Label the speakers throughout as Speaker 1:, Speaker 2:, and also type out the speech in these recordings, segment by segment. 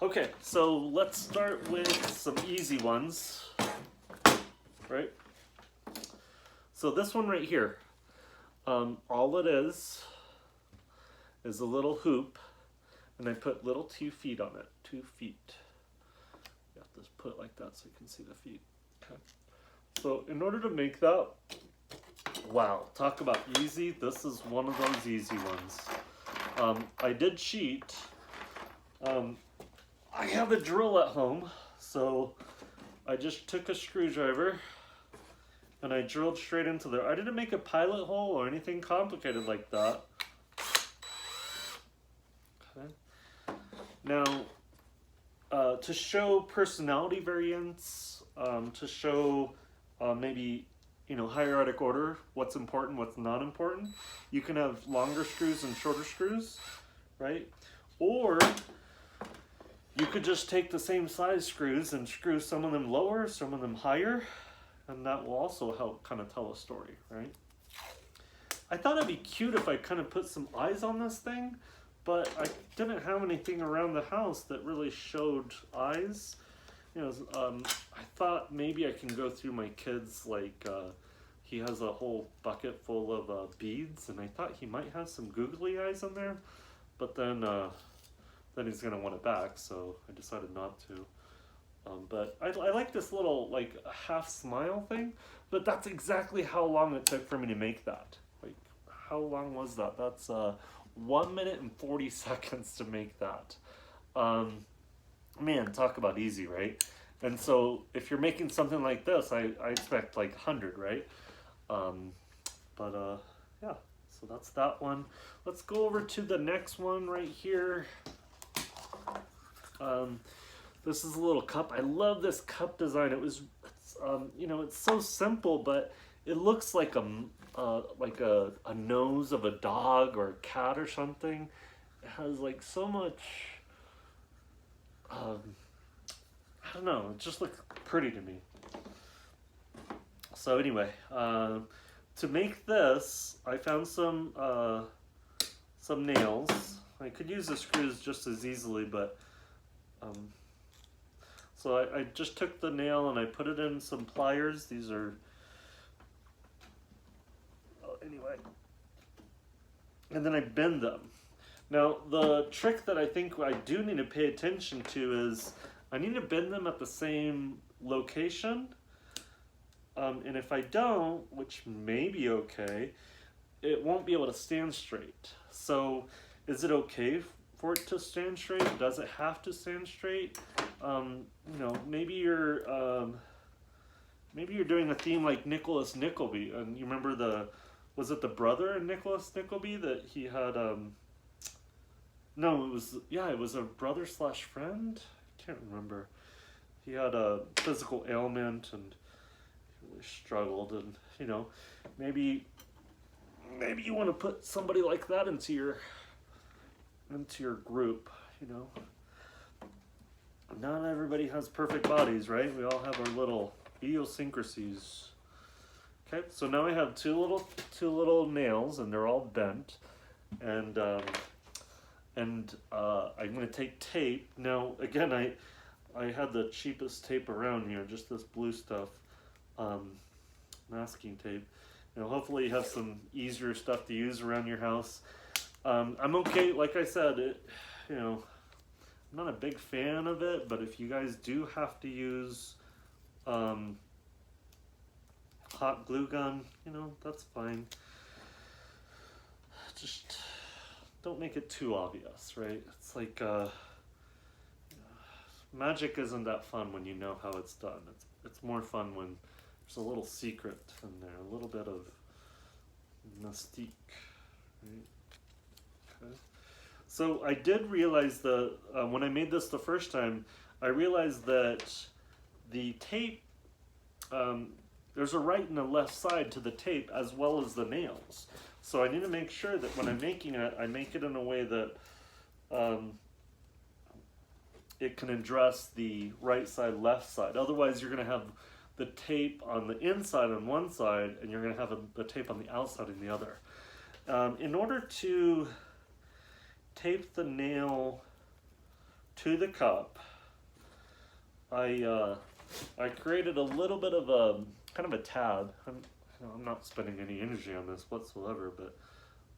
Speaker 1: Okay, so let's start with some easy ones, right? So this one right here, all it is a little hoop, and I put little 2 feet on it. 2 feet. You have to put it like that so you can see the feet. Okay. So in order to make that, wow, talk about easy. This is one of those easy ones. I did cheat. I have a drill at home, so I just took a screwdriver and I drilled straight into there. I didn't make a pilot hole or anything complicated like that. Okay. Now, to show personality variance, to show maybe hierarchic order, what's important, what's not important, you can have longer screws and shorter screws, right? Or you could just take the same size screws and screw some of them lower, some of them higher, and that will also help kind of tell a story, right? I thought it'd be cute if I kind of put some eyes on this thing, but I didn't have anything around the house that really showed eyes. I thought maybe I can go through my kids, like he has a whole bucket full of beads, and I thought he might have some googly eyes in there, but then he's gonna want it back, so I decided not to. But I like this little like half smile thing, but that's exactly how long it took for me to make that. Like, how long was that? That's 1 minute and 40 seconds to make that. Man, talk about easy, right? And so if you're making something like this, I expect like 100, right? Yeah, so that's that one. Let's go over to the next one right here. This is a little cup. I love this cup design. It's so simple, but it looks like a nose of a dog or a cat or something. It has like so much, I don't know, it just looks pretty to me. So anyway, to make this, I found some nails. I could use the screws just as easily, but so I just took the nail and I put it in some pliers. These are, anyway, and then I bend them. Now the trick that I think I do need to pay attention to is I need to bend them at the same location, and if I don't, which may be okay, it won't be able to stand straight. So is it okay for it to stand straight? Does it have to stand straight? Maybe you're doing a theme like Nicholas Nickleby, and you remember was it the brother in Nicholas Nickleby that he had? No, it was a brother / friend. I can't remember. He had a physical ailment and he really struggled, and maybe you want to put somebody like that into your group. Not everybody has perfect bodies, right? We all have our little idiosyncrasies. Okay, so now I have two little nails, and they're all bent, and I'm going to take tape. Now again, I had the cheapest tape around here, just this blue stuff, masking tape. Hopefully you have some easier stuff to use around your house. I'm okay, like I said, I'm not a big fan of it, but if you guys do have to use hot glue gun, that's fine. Just don't make it too obvious, right? It's like magic isn't that fun when you know how it's done. It's more fun when there's a little secret in there, a little bit of mystique, right? Okay. So I did realize that when I made this the first time, I realized that the tape, there's a right and a left side to the tape as well as the nails. So I need to make sure that when I'm making it, I make it in a way that it can address the right side, left side. Otherwise, you're going to have the tape on the inside on one side, and you're going to have the tape on the outside on the other. In order to tape the nail to the cup, I created a little bit of a kind of a tab. I'm not spending any energy on this whatsoever, but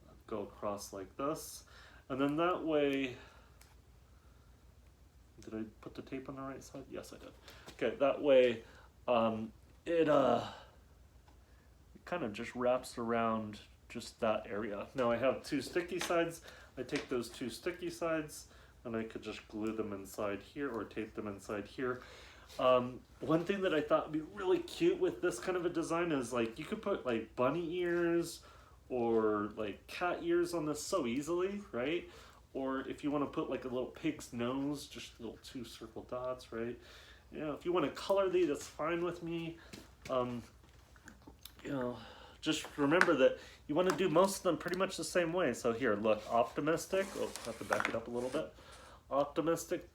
Speaker 1: I'll go across like this, and then that way. Did I put the tape on the right side? Yes, I did. Okay, that way, it kind of just wraps around just that area. Now I have two sticky sides. I take those two sticky sides and I could just glue them inside here or tape them inside here. One thing that I thought would be really cute with this kind of a design is like you could put like bunny ears or like cat ears on this so easily, right? Or if you want to put like a little pig's nose, just little 2 circle dots, right? You know, if you want to color these, that's fine with me. You know, just remember that you want to do most of them pretty much the same way. So here, look, optimistic. Oh, I have to back it up a little bit. Optimistic.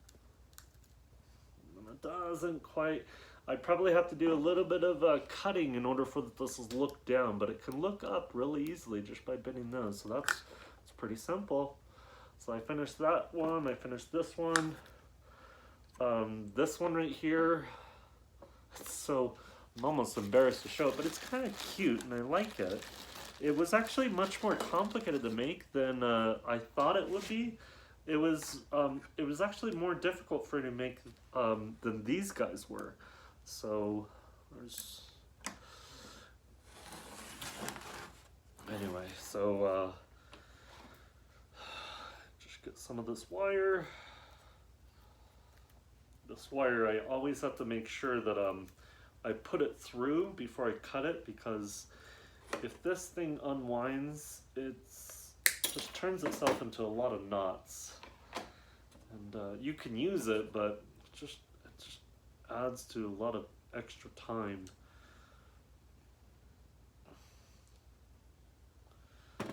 Speaker 1: It doesn't quite. I probably have to do a little bit of cutting in order for this to look down, but it can look up really easily just by bending those. So that's pretty simple. So I finished that one, I finished this one. This one right here, so I'm almost embarrassed to show it, but it's kind of cute and I like it. It was actually much more complicated to make than I thought it would be. It was actually more difficult for me to make than these guys were. So anyway, so get some of this wire. This wire, I always have to make sure that I put it through before I cut it, because if this thing unwinds, it just turns itself into a lot of knots. And you can use it, but it just adds to a lot of extra time.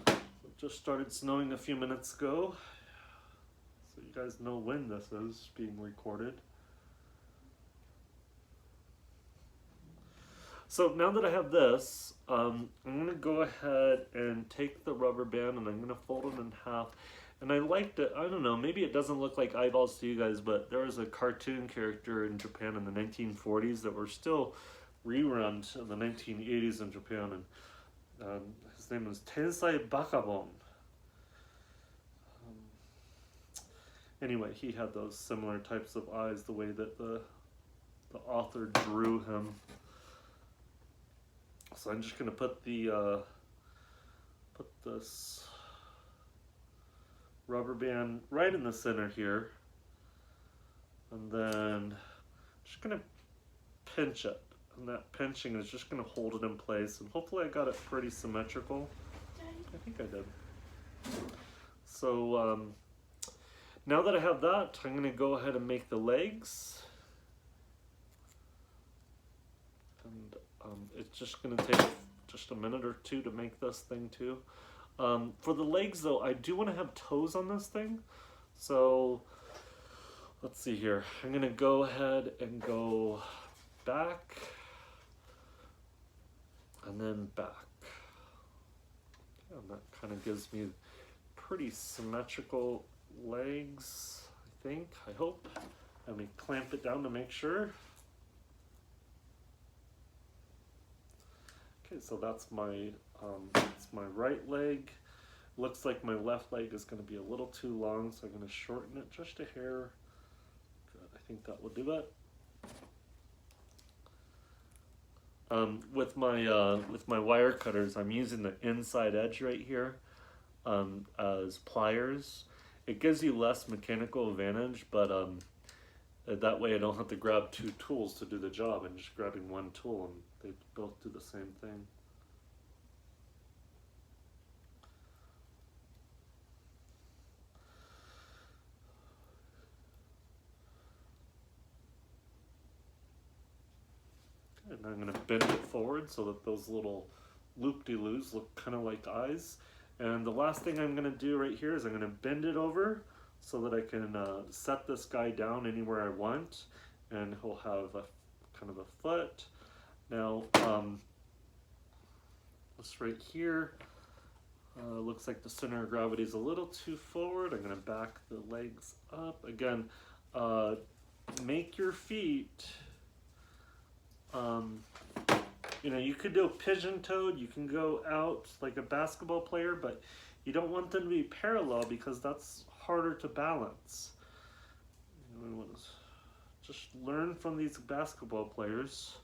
Speaker 1: It just started snowing a few minutes ago. So you guys know when this is being recorded. So now that I have this, I'm going to go ahead and take the rubber band and I'm going to fold it in half. And I liked it, I don't know, maybe it doesn't look like eyeballs to you guys, but there was a cartoon character in Japan in the 1940s that were still reruns in the 1980s in Japan. And his name was Tensai Bakabon. Anyway, he had those similar types of eyes, the way that the author drew him. So I'm just going to put this rubber band right in the center here, and then just going to pinch it. And that pinching is just going to hold it in place, and hopefully I got it pretty symmetrical. I think I did. So now that I have that, I'm going to go ahead and make the legs. And it's just going to take just a minute or two to make this thing too. For the legs though, I do want to have toes on this thing. So let's see here. I'm going to go ahead and go back and then back. And that kind of gives me pretty symmetrical legs, I think, I hope. Let me clamp it down to make sure. Okay, so that's my right leg. Looks like my left leg is going to be a little too long, so I'm going to shorten it just a hair. Good, I think that will do it. With my wire cutters, I'm using the inside edge right here as pliers. It gives you less mechanical advantage, but that way I don't have to grab 2 tools to do the job. I'm just grabbing 1 tool and they both do the same thing. And I'm going to bend it forward so that those little loop-de-loos look kind of like eyes. And the last thing I'm going to do right here is I'm going to bend it over so that I can set this guy down anywhere I want, and he'll have a kind of a foot. Now, this right here looks like the center of gravity is a little too forward. I'm going to back the legs up. Again, make your feet, you know, you could do pigeon-toed, you can go out like a basketball player, but you don't want them to be parallel because that's harder to balance. You want to just learn from these basketball players.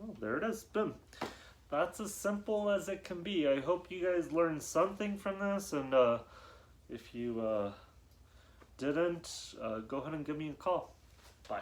Speaker 1: Oh, there it is. Boom. That's as simple as it can be. I hope you guys learned something from this, and if you didn't, go ahead and give me a call. Bye.